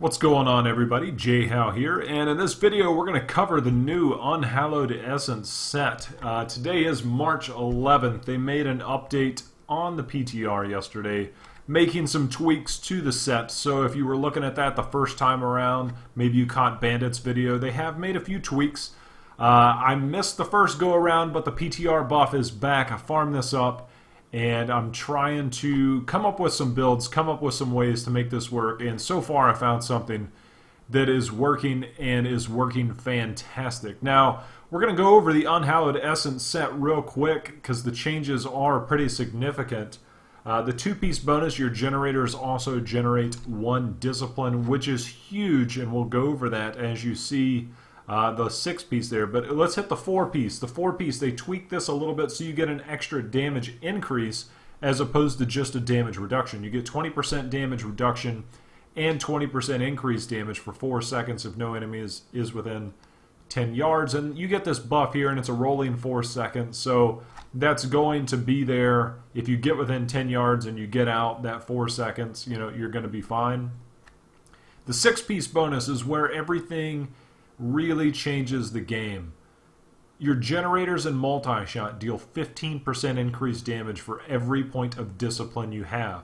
What's going on, everybody? Jay Howe here, and in this video we're going to cover the new Unhallowed Essence set. Today is March 11th. They made an update on the PTR yesterday, making some tweaks to the set. So if you were looking at that the first time around, maybe you caught Bandit's video, they have made a few tweaks. I missed the first go around, but the PTR buff is back. I farmed this up, and I'm trying to come up with some builds, come up with some ways to make this work, and so far I found something that is working and is working fantastic. Now, we're going to go over the Unhallowed Essence set real quick because the changes are pretty significant. The two-piece bonus, your generators also generate one discipline, which is huge, and we'll go over that as you see the six-piece there. But let's hit the four-piece. The four-piece, they tweak this a little bit so you get an extra damage increase as opposed to just a damage reduction. You get 20% damage reduction and 20% increased damage for 4 seconds if no enemy is within 10 yards. And you get this buff here, and it's a rolling 4 seconds. So that's going to be there. If you get within 10 yards and you get out that 4 seconds, you know, you're going to be fine. The six-piece bonus is where everything really changes the game. Your generators and multi-shot deal 15% increased damage for every point of discipline you have.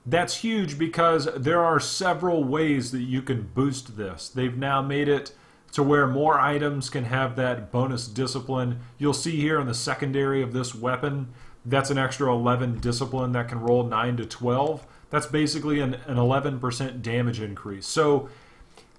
That's huge because there are several ways that you can boost this. They've now made it to where more items can have that bonus discipline. You'll see here in the secondary of this weapon, that's an extra 11 discipline that can roll 9 to 12. That's basically an 11% damage increase. So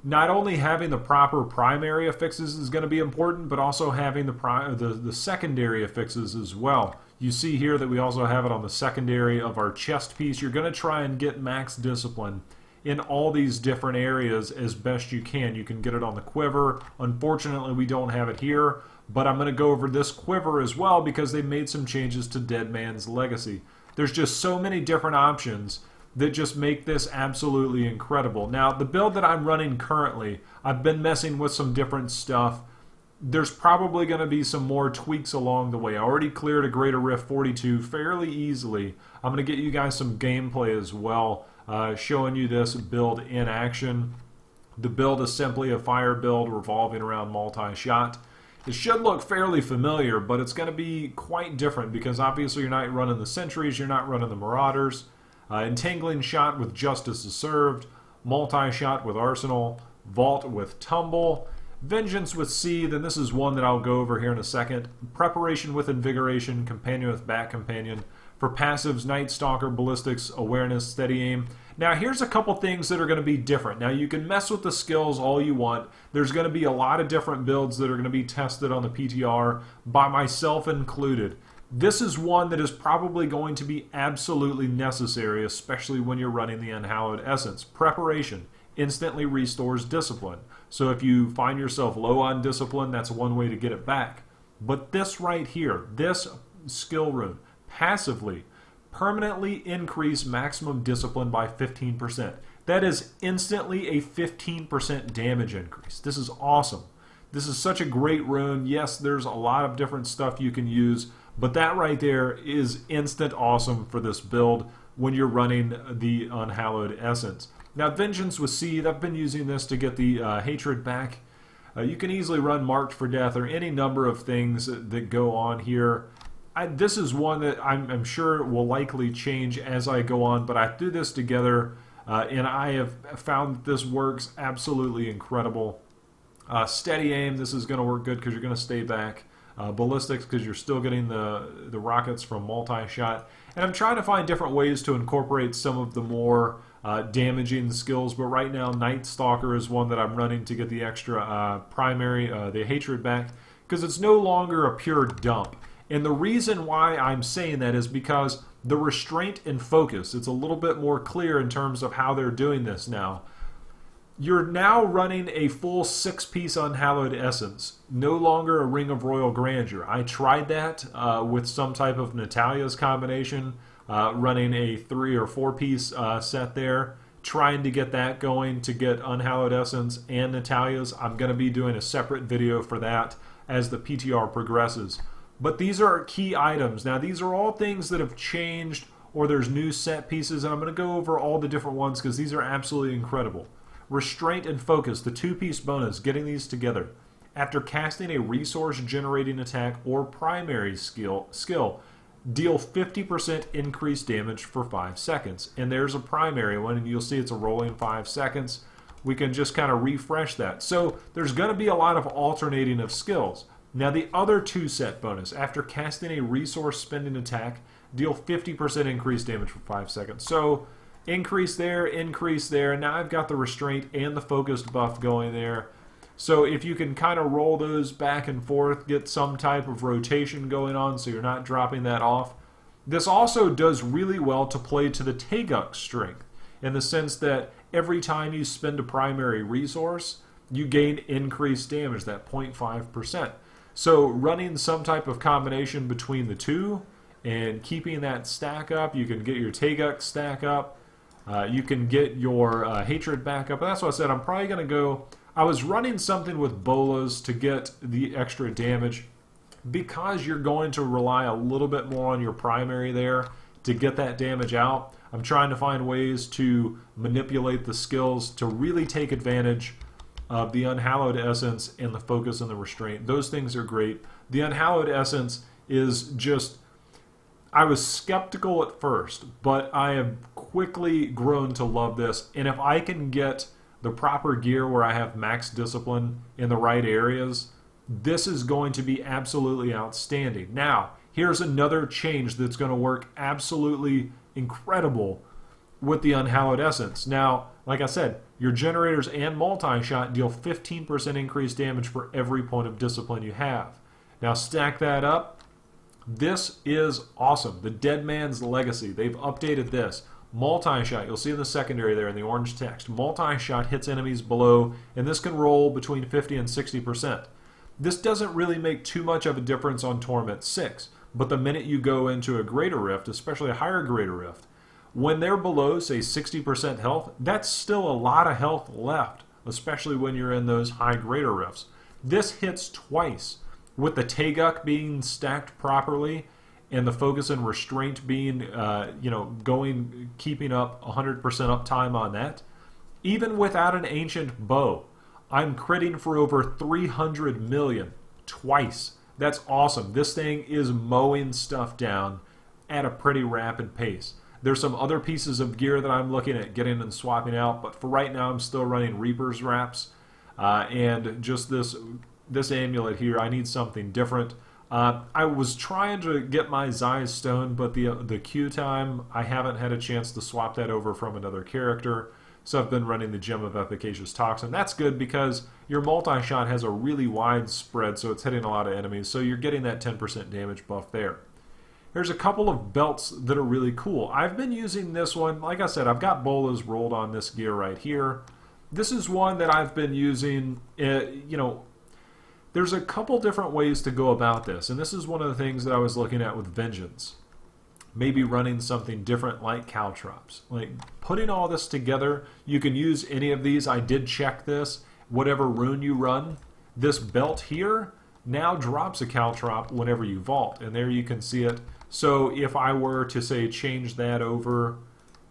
not only having the proper primary affixes is going to be important, but also having the secondary affixes as well. You see here that we also have it on the secondary of our chest piece. You're going to try and get max discipline in all these different areas as best you can. You can get it on the quiver. Unfortunately, we don't have it here, but I'm going to go over this quiver as well because they made some changes to Dead Man's Legacy. There's just so many different options that just make this absolutely incredible. Now, the build that I'm running currently, I've been messing with some different stuff. There's probably going to be some more tweaks along the way. I already cleared a Greater Rift 42 fairly easily. I'm going to get you guys some gameplay as well, showing you this build in action. The build is simply a fire build revolving around multi-shot. It should look fairly familiar, but it's going to be quite different because obviously you're not running the sentries, you're not running the marauders. Entangling shot with Justice is Served, multi-shot with Arsenal, Vault with Tumble, Vengeance with Seethe, and this is one that I'll go over here in a second, Preparation with Invigoration, Companion with Bat Companion. For passives, Night Stalker, Ballistics, Awareness, Steady Aim. Now here's a couple things that are going to be different. Now you can mess with the skills all you want. There's going to be a lot of different builds that are going to be tested on the PTR, by myself included. This is one that is probably going to be absolutely necessary, especially when you're running the Unhallowed Essence. Preparation instantly restores discipline. So if you find yourself low on discipline, that's one way to get it back. But this right here, this skill rune, passively, permanently increase maximum discipline by 15%. That is instantly a 15% damage increase. This is awesome. This is such a great rune. Yes, there's a lot of different stuff you can use, but that right there is instant awesome for this build when you're running the Unhallowed Essence. Now, Vengeance with Seethe, I've been using this to get the hatred back. You can easily run Marked for Death or any number of things that go on here. This is one that I'm sure will likely change as I go on, but I threw this together and I have found that this works absolutely incredible. Steady Aim, this is going to work good because you're going to stay back. Ballistics, because you're still getting the rockets from multi-shot. And I'm trying to find different ways to incorporate some of the more damaging skills, but right now Night Stalker is one that I'm running to get the extra primary, the hatred back, because it's no longer a pure dump. And the reason why I'm saying that is because the restraint and focus, it's a little bit more clear in terms of how they're doing this now. You're now running a full six-piece Unhallowed Essence, no longer a Ring of Royal Grandeur. I tried that with some type of Natalia's combination, running a 3 or 4-piece set there, trying to get that going to get Unhallowed Essence and Natalia's. I'm going to be doing a separate video for that as the PTR progresses. But these are key items. Now, these are all things that have changed, or there's new set pieces, and I'm going to go over all the different ones because these are absolutely incredible. Restraint and Focus, the two-piece bonus, getting these together. After casting a resource-generating attack or primary skill, deal 50% increased damage for 5 seconds. And there's a primary one, and you'll see it's a rolling 5 seconds. We can just kind of refresh that. So there's going to be a lot of alternating of skills. Now the other 2-set bonus, after casting a resource-spending attack, deal 50% increased damage for 5 seconds. So increase there, and now I've got the restraint and the focused buff going there. So if you can kind of roll those back and forth, get some type of rotation going on so you're not dropping that off. This also does really well to play to the Taeguk strength, in the sense that every time you spend a primary resource, you gain increased damage, that 0.5%. So running some type of combination between the two and keeping that stack up, you can get your Taeguk stack up, you can get your Hatred back up. And that's what I said, I'm probably going to go... I was running something with bolas to get the extra damage because you're going to rely a little bit more on your primary there to get that damage out. I'm trying to find ways to manipulate the skills to really take advantage of the Unhallowed Essence and the Focus and the Restraint. Those things are great. The Unhallowed Essence is just... I was skeptical at first, but I have quickly grown to love this. And if I can get the proper gear where I have max discipline in the right areas, this is going to be absolutely outstanding. Now, here's another change that's going to work absolutely incredible with the Unhallowed Essence. Now, like I said, your generators and multi-shot deal 15% increased damage for every point of discipline you have. Now stack that up. This is awesome. The Dead Man's Legacy. They've updated this. Multi-shot, you'll see in the secondary there in the orange text. Multi-shot hits enemies below, and this can roll between 50 and 60%. This doesn't really make too much of a difference on Torment 6, but the minute you go into a Greater Rift, especially a higher Greater Rift, when they're below, say, 60% health, that's still a lot of health left, especially when you're in those high Greater Rifts. This hits twice, with the Taeguk being stacked properly, and the Focus and Restraint being, keeping up 100% uptime on that. Even without an Ancient Bow, I'm critting for over 300 million twice. That's awesome. This thing is mowing stuff down at a pretty rapid pace. There's some other pieces of gear that I'm looking at getting and swapping out, but for right now I'm still running Reaper's Wraps and just this amulet here. I need something different. I was trying to get my Zeiss Stone, but the queue time, I haven't had a chance to swap that over from another character. So I've been running the Gem of Efficacious Toxin. That's good because your multi-shot has a really wide spread, so it's hitting a lot of enemies. So you're getting that 10% damage buff there. There's a couple of belts that are really cool. I've been using this one. Like I said, I've got bolas rolled on this gear right here. This is one that I've been using, there's a couple different ways to go about this, and this is one of the things that I was looking at with Vengeance. Maybe running something different like Caltrops. Like putting all this together, you can use any of these. I did check this. Whatever rune you run, this belt here now drops a Caltrop whenever you vault, and there you can see it. So if I were to say change that over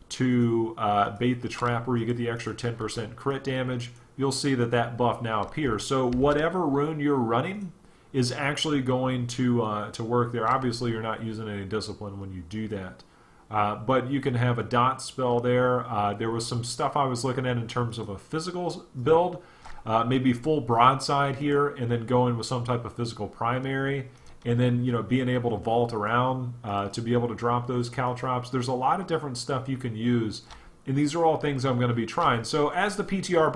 to Bait the Trapper, you get the extra 10% crit damage. You'll see that that buff now appears. So whatever rune you're running is actually going to work there. Obviously, you're not using any discipline when you do that. But you can have a dot spell there. There was some stuff I was looking at in terms of a physical build. Maybe full broadside here, and then going with some type of physical primary. And then, being able to vault around to be able to drop those Caltrops. There's a lot of different stuff you can use. And these are all things I'm going to be trying. So as the PTR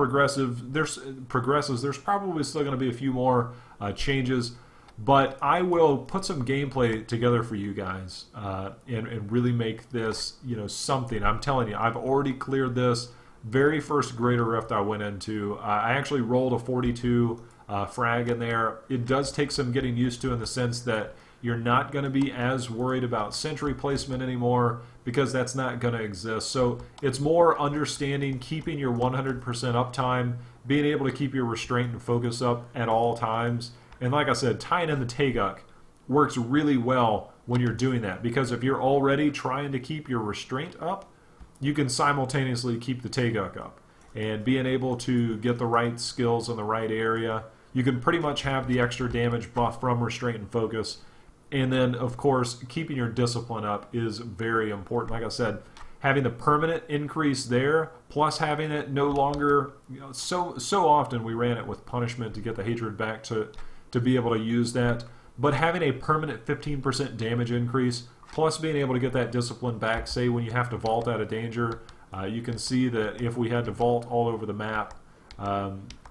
progresses, there's probably still going to be a few more changes. But I will put some gameplay together for you guys and really make this, something. I'm telling you, I've already cleared this. Very first Greater Rift I went into. I actually rolled a 42 frag in there. It does take some getting used to in the sense that you're not going to be as worried about sentry placement anymore because that's not going to exist. So it's more understanding, keeping your 100% uptime, being able to keep your restraint and focus up at all times. And like I said, tying in the Taeguk works really well when you're doing that, because if you're already trying to keep your restraint up, you can simultaneously keep the Taeguk up. and being able to get the right skills in the right area. You can pretty much have the extra damage buff from Restraint and Focus. And then, of course, keeping your discipline up is very important. Like I said, having the permanent increase there, plus having it no longer, so often we ran it with punishment to get the hatred back to be able to use that. But having a permanent 15% damage increase, plus being able to get that discipline back, say when you have to vault out of danger, you can see that if we had to vault all over the map,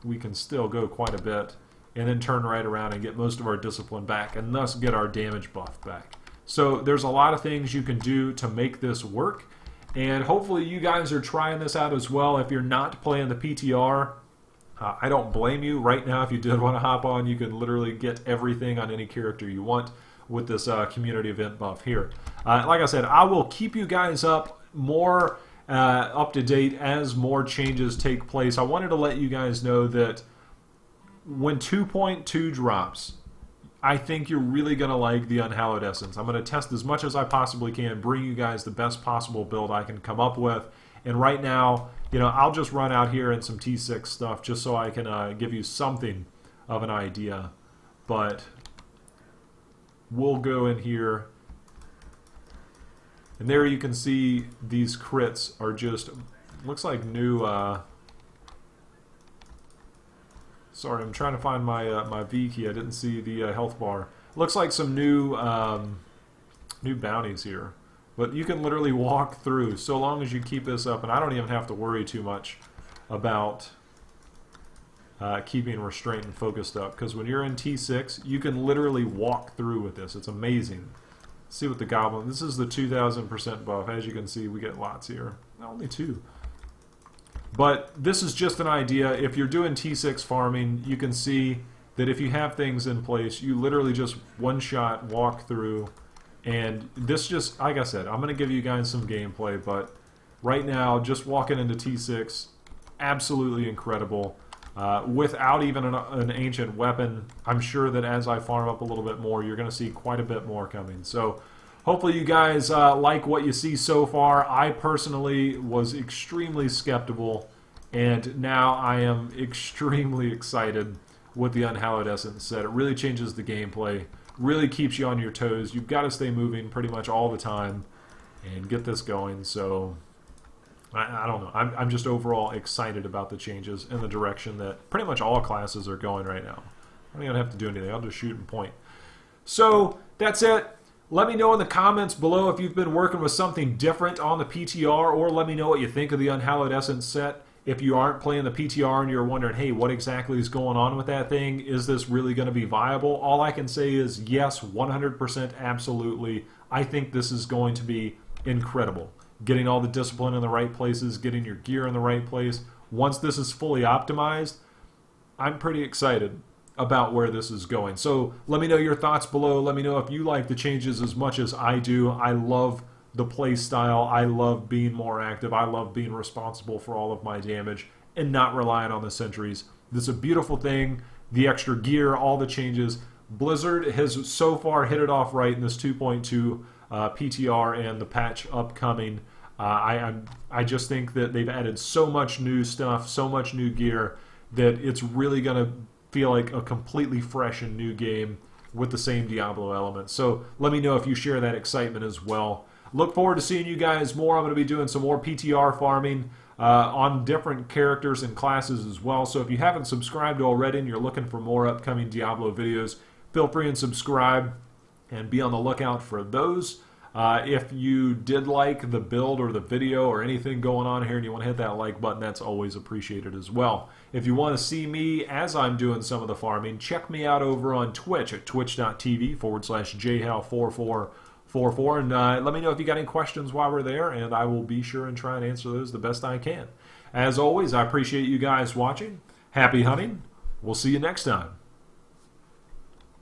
we can still go quite a bit and then turn right around and get most of our discipline back and thus get our damage buff back. So there's a lot of things you can do to make this work, and hopefully you guys are trying this out as well. If you're not playing the PTR, I don't blame you. Right now, if you did want to hop on, you can literally get everything on any character you want with this community event buff here. Like I said, I will keep you guys more up to date as more changes take place. I wanted to let you guys know that when 2.2 drops, I think you're really going to like the Unhallowed Essence. I'm going to test as much as I possibly can, bring you guys the best possible build I can come up with. And right now, I'll just run out here in some T6 stuff just so I can give you something of an idea. But we'll go in here. And there you can see these crits are just, looks like new... Sorry, I'm trying to find my my V key. I didn't see the health bar. Looks like some new new bounties here. But you can literally walk through so long as you keep this up, and I don't even have to worry too much about keeping Restraint and Focused up, because when you're in T6, you can literally walk through with this. It's amazing. Let's see what the Goblin... This is the 2,000% buff. As you can see, we get lots here. Only 2. But this is just an idea. If you're doing T6 farming, you can see that if you have things in place, you literally just one-shot walk through. And this just, like I said, I'm going to give you guys some gameplay, but right now, just walking into T6, absolutely incredible. Without even an ancient weapon, I'm sure that as I farm up a little bit more, you're going to see quite a bit more coming. So hopefully you guys like what you see so far. I personally was extremely skeptical, and now I am extremely excited with the Unhallowed Essence set. It really changes the gameplay, really keeps you on your toes. You've got to stay moving pretty much all the time and get this going. So I don't know. I'm just overall excited about the changes in the direction that pretty much all classes are going right now. I don't even have to do anything. I'll just shoot and point. So that's it. Let me know in the comments below if you've been working with something different on the PTR, or let me know what you think of the Unhallowed Essence set. If you aren't playing the PTR and you're wondering, hey, what exactly is going on with that thing? Is this really going to be viable? All I can say is yes, 100% absolutely. I think this is going to be incredible. Getting all the discipline in the right places, getting your gear in the right place. Once this is fully optimized, I'm pretty excited about where this is going. So let me know your thoughts below. Let me know if you like the changes as much as I do. I love the play style. I love being more active. I love being responsible for all of my damage and not relying on the sentries. This is a beautiful thing. The extra gear, all the changes. Blizzard has so far hit it off right in this 2.2 PTR and the patch upcoming. I just think that they've added so much new stuff, so much new gear, that it's really going to feel like a completely fresh and new game with the same Diablo elements. So let me know if you share that excitement as well. Look forward to seeing you guys more. I'm going to be doing some more PTR farming on different characters and classes as well. So if you haven't subscribed already and you're looking for more upcoming Diablo videos, feel free and subscribe and be on the lookout for those. If you did like the build or the video or anything going on here and you want to hit that like button, that's always appreciated as well. If you want to see me as I'm doing some of the farming, check me out over on Twitch at twitch.tv/jhal4444, and let me know if you got any questions while we're there, and I will be sure and try and answer those the best I can. As always, I appreciate you guys watching. Happy hunting. We'll see you next time.